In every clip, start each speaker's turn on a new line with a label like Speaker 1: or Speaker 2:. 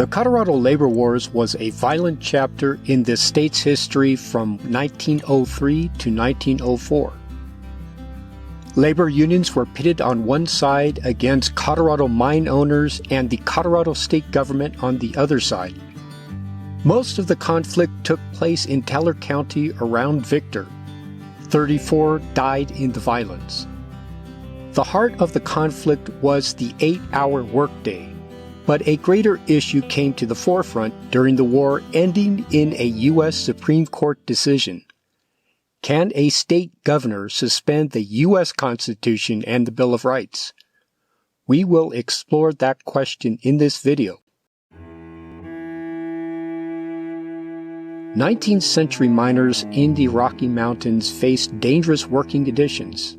Speaker 1: The Colorado Labor Wars was a violent chapter in the state's history from 1903 to 1904. Labor unions were pitted on one side against Colorado mine owners and the Colorado state government on the other side. Most of the conflict took place in Teller County around Victor. 34 died in the violence. The heart of the conflict was the 8-hour workday, but a greater issue came to the forefront during the war, ending in a U.S. Supreme Court decision. Can a state governor suspend the U.S. Constitution and the Bill of Rights? We will explore that question in this video. 19th century miners in the Rocky Mountains faced dangerous working conditions.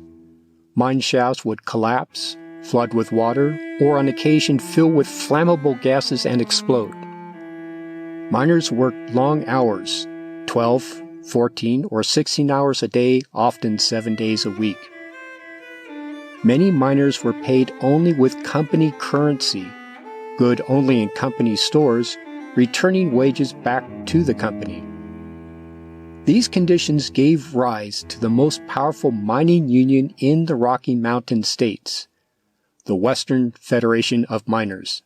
Speaker 1: Mine shafts would collapse, flood with water, or on occasion fill with flammable gases and explode. Miners worked long hours, 12, 14, or 16 hours a day, often 7 days a week. Many miners were paid only with company currency, good only in company stores, returning wages back to the company. These conditions gave rise to the most powerful mining union in the Rocky Mountain states, the Western Federation of Miners.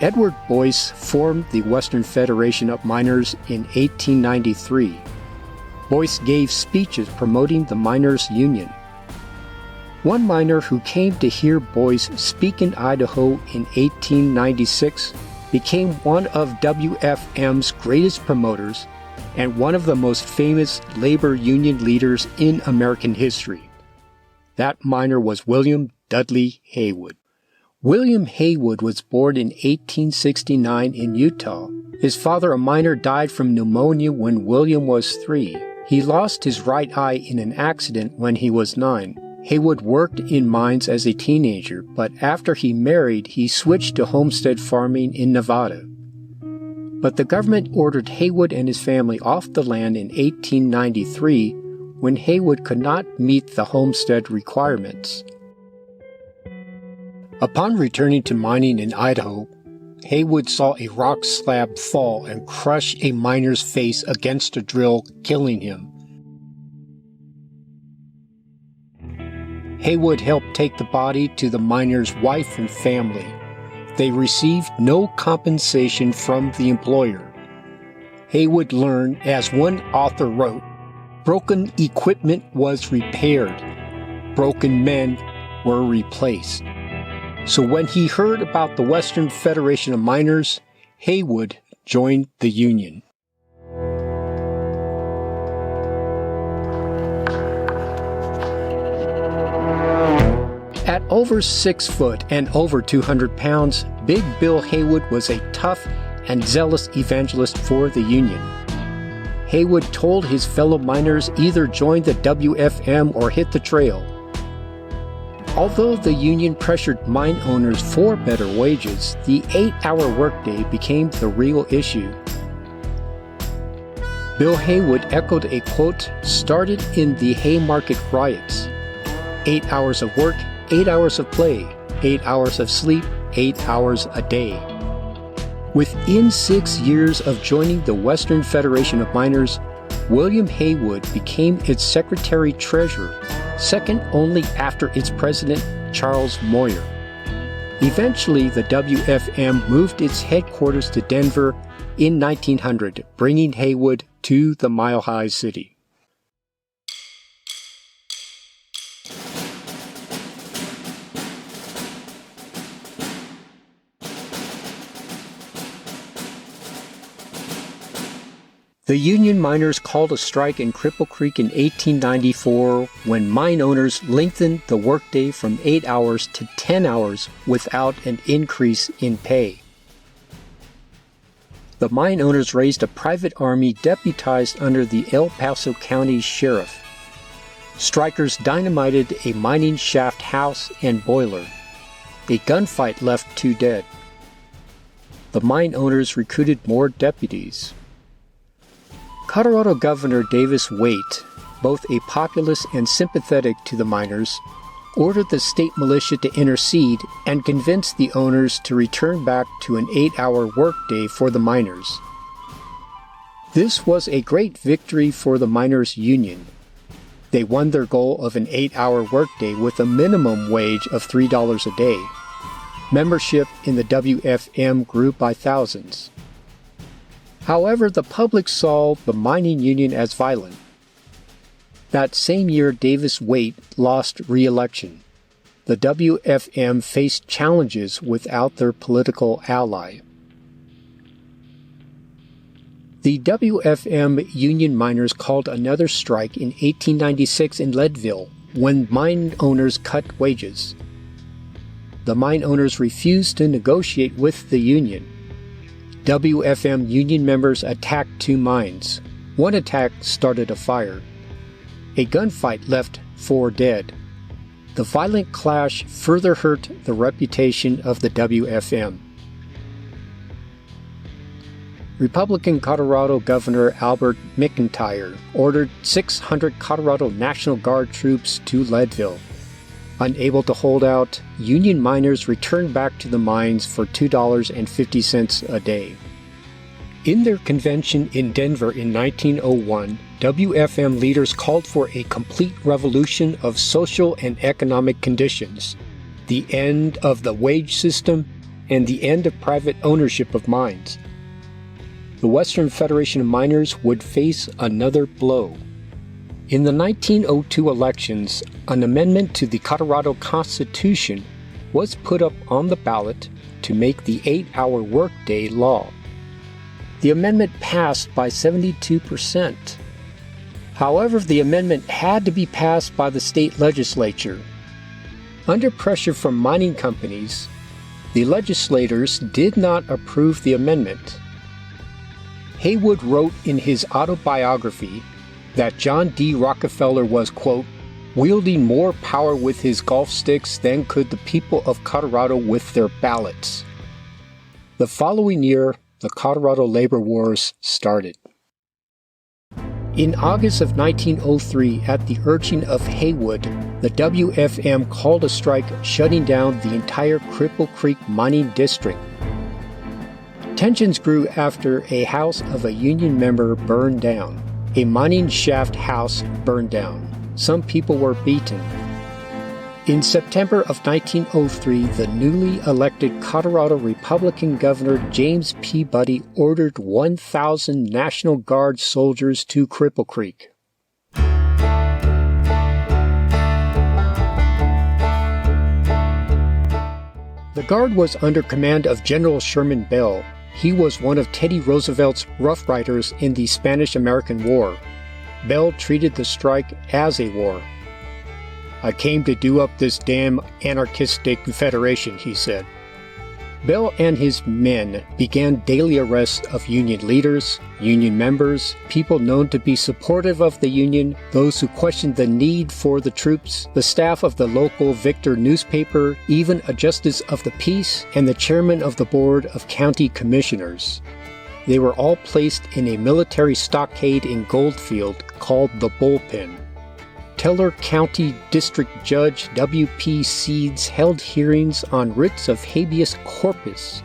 Speaker 1: Edward Boyce formed the Western Federation of Miners in 1893. Boyce gave speeches promoting the miners' union. One miner who came to hear Boyce speak in Idaho in 1896 became one of WFM's greatest promoters and one of the most famous labor union leaders in American history. That miner was William Dudley Haywood. William Haywood was born in 1869 in Utah. His father, a miner, died from pneumonia when William was 3. He lost his right eye in an accident when he was 9. Haywood worked in mines as a teenager, but after he married, he switched to homestead farming in Nevada. But the government ordered Haywood and his family off the land in 1893 when Haywood could not meet the homestead requirements. Upon returning to mining in Idaho, Haywood saw a rock slab fall and crush a miner's face against a drill, killing him. Haywood helped take the body to the miner's wife and family. They received no compensation from the employer. Haywood learned, as one author wrote, broken equipment was repaired, broken men were replaced. So when he heard about the Western Federation of Miners, Haywood joined the union. At over 6 foot and over 200 pounds, Big Bill Haywood was a tough and zealous evangelist for the union. Haywood told his fellow miners either join the WFM or hit the trail. Although the union pressured mine owners for better wages, the 8-hour workday became the real issue. Bill Haywood echoed a quote started in the Haymarket riots: 8 hours of work, 8 hours of play, 8 hours of sleep, 8 hours a day. Within 6 years of joining the Western Federation of Miners, William Haywood became its secretary-treasurer, second only after its president, Charles Moyer. Eventually, the WFM moved its headquarters to Denver in 1900, bringing Haywood to the Mile High City. The Union miners called a strike in Cripple Creek in 1894 when mine owners lengthened the workday from 8 hours to 10 hours without an increase in pay. The mine owners raised a private army deputized under the El Paso County Sheriff. Strikers dynamited a mining shaft house and boiler. A gunfight left 2 dead. The mine owners recruited more deputies. Colorado Governor Davis Waite, both a populist and sympathetic to the miners, ordered the state militia to intercede and convinced the owners to return back to an 8-hour workday for the miners. This was a great victory for the miners' union. They won their goal of an 8-hour workday with a minimum wage of $3 a day. Membership in the WFM grew by thousands. However, the public saw the mining union as violent. That same year, Davis Waite lost re-election. The WFM faced challenges without their political ally. The WFM union miners called another strike in 1896 in Leadville when mine owners cut wages. The mine owners refused to negotiate with the union. WFM union members attacked 2 mines. One attack started a fire. A gunfight left 4 dead. The violent clash further hurt the reputation of the WFM. Republican Colorado Governor Albert McIntyre ordered 600 Colorado National Guard troops to Leadville. Unable to hold out, Union miners returned back to the mines for $2.50 a day. In their convention in Denver in 1901, WFM leaders called for a complete revolution of social and economic conditions, the end of the wage system, and the end of private ownership of mines. The Western Federation of Miners would face another blow. In the 1902 elections, an amendment to the Colorado Constitution was put up on the ballot to make the 8-hour workday law. The amendment passed by 72%. However, the amendment had to be passed by the state legislature. Under pressure from mining companies, the legislators did not approve the amendment. Haywood wrote in his autobiography that John D. Rockefeller was, quote, wielding more power with his golf sticks than could the people of Colorado with their ballots. The following year, the Colorado labor wars started. In August of 1903, at the urging of Haywood, the WFM called a strike shutting down the entire Cripple Creek mining district. Tensions grew after a house of a union member burned down. A mining shaft house burned down. Some people were beaten. In September of 1903, the newly elected Colorado Republican Governor James Peabody ordered 1,000 National Guard soldiers to Cripple Creek. The Guard was under command of General Sherman Bell. He was one of Teddy Roosevelt's Rough Riders in the Spanish-American War. Bell treated the strike as a war. "I came to do up this damn anarchistic confederation," he said. Bell and his men began daily arrests of union leaders, union members, people known to be supportive of the union, those who questioned the need for the troops, the staff of the local Victor newspaper, even a justice of the peace, and the chairman of the board of county commissioners. They were all placed in a military stockade in Goldfield called the Bullpen. Teller County District Judge W.P. Seeds held hearings on writs of habeas corpus.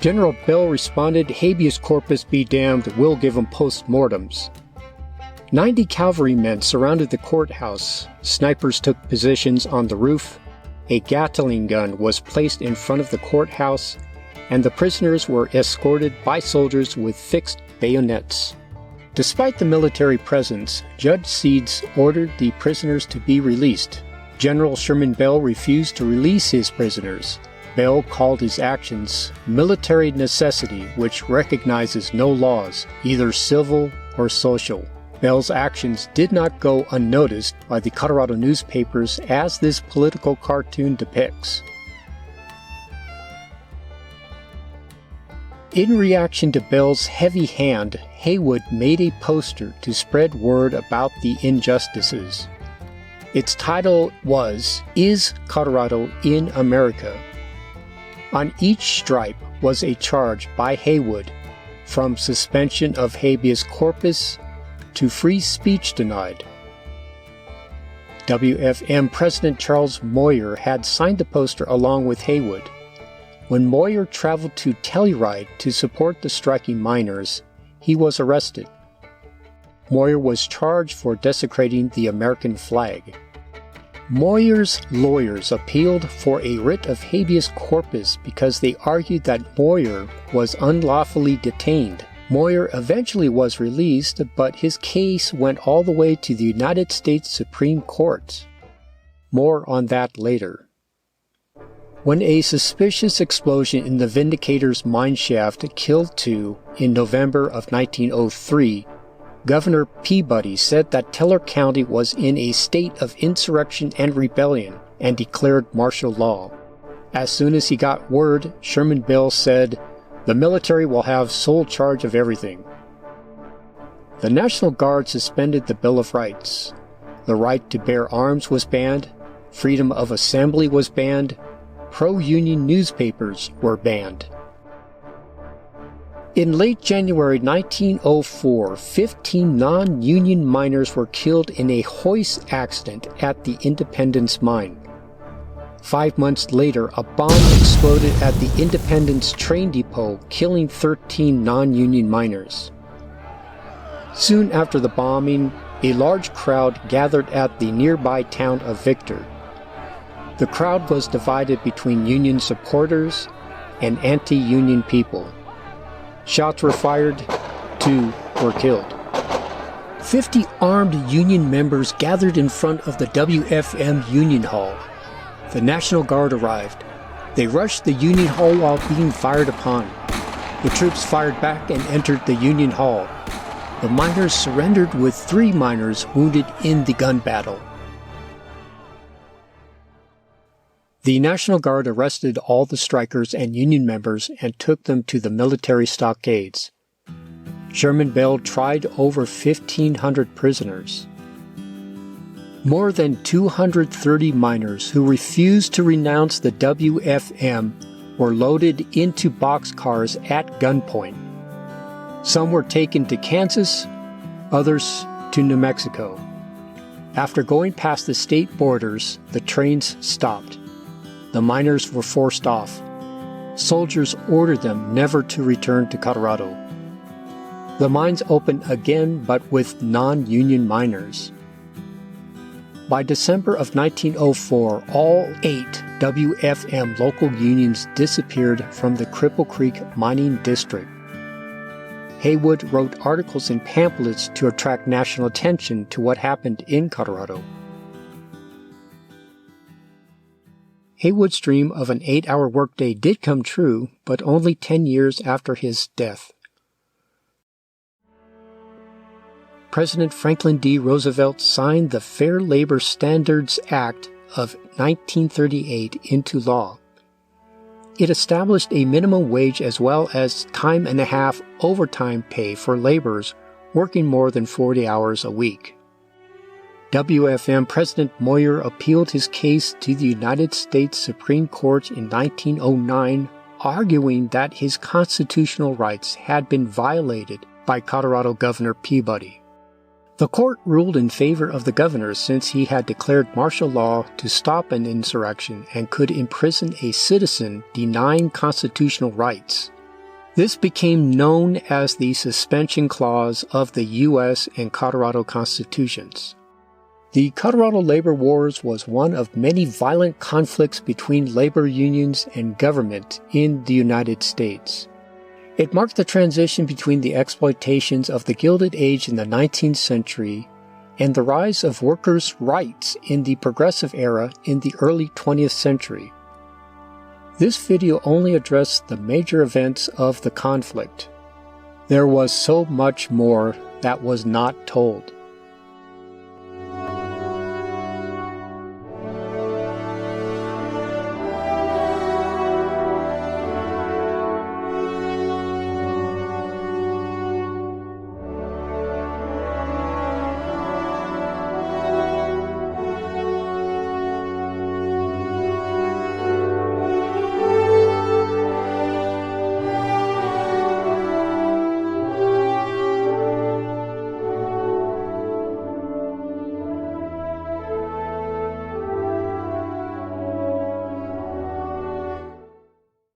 Speaker 1: General Bell responded, "Habeas corpus be damned, we'll give 'em post-mortems." 90 cavalrymen surrounded the courthouse. Snipers took positions on the roof. A Gatling gun was placed in front of the courthouse, and the prisoners were escorted by soldiers with fixed bayonets. Despite the military presence, Judge Seeds ordered the prisoners to be released. General Sherman Bell refused to release his prisoners. Bell called his actions military necessity, which recognizes no laws, either civil or social. Bell's actions did not go unnoticed by the Colorado newspapers, as this political cartoon depicts. In reaction to Bell's heavy hand, Haywood made a poster to spread word about the injustices. Its title was, "Is Colorado in America?" On each stripe was a charge by Haywood, from suspension of habeas corpus to free speech denied. WFM President Charles Moyer had signed the poster along with Haywood. When Moyer traveled to Telluride to support the striking miners, he was arrested. Moyer was charged for desecrating the American flag. Moyer's lawyers appealed for a writ of habeas corpus because they argued that Moyer was unlawfully detained. Moyer eventually was released, but his case went all the way to the United States Supreme Court. More on that later. When a suspicious explosion in the Vindicator's mine shaft killed 2 in November of 1903, Governor Peabody said that Teller County was in a state of insurrection and rebellion and declared martial law. As soon as he got word, Sherman Bill said, "The military will have sole charge of everything." The National Guard suspended the Bill of Rights. The right to bear arms was banned, freedom of assembly was banned, pro-union newspapers were banned. In late January 1904, 15 non-union miners were killed in a hoist accident at the Independence Mine. 5 months later, a bomb exploded at the Independence train depot, killing 13 non-union miners. Soon after the bombing, a large crowd gathered at the nearby town of Victor. The crowd was divided between Union supporters and anti-Union people. Shots were fired, 2 were killed. 50 armed Union members gathered in front of the WFM Union Hall. The National Guard arrived. They rushed the Union Hall while being fired upon. The troops fired back and entered the Union Hall. The miners surrendered with 3 miners wounded in the gun battle. The National Guard arrested all the strikers and Union members and took them to the military stockades. Sherman Bill tried over 1,500 prisoners. More than 230 miners who refused to renounce the WFM were loaded into boxcars at gunpoint. Some were taken to Kansas, others to New Mexico. After going past the state borders, the trains stopped. The miners were forced off. Soldiers ordered them never to return to Colorado. The mines opened again, but with non-union miners. By December of 1904, all 8 WFM local unions disappeared from the Cripple Creek mining district. Haywood wrote articles and pamphlets to attract national attention to what happened in Colorado. Haywood's dream of an 8-hour workday did come true, but only 10 years after his death. President Franklin D. Roosevelt signed the Fair Labor Standards Act of 1938 into law. It established a minimum wage as well as time-and-a-half overtime pay for laborers working more than 40 hours a week. WFM President Moyer appealed his case to the United States Supreme Court in 1909, arguing that his constitutional rights had been violated by Colorado Governor Peabody. The court ruled in favor of the governor since he had declared martial law to stop an insurrection and could imprison a citizen denying constitutional rights. This became known as the Suspension Clause of the U.S. and Colorado Constitutions. The Colorado Labor Wars was one of many violent conflicts between labor unions and government in the United States. It marked the transition between the exploitations of the Gilded Age in the 19th century and the rise of workers' rights in the Progressive Era in the early 20th century. This video only addressed the major events of the conflict. There was so much more that was not told.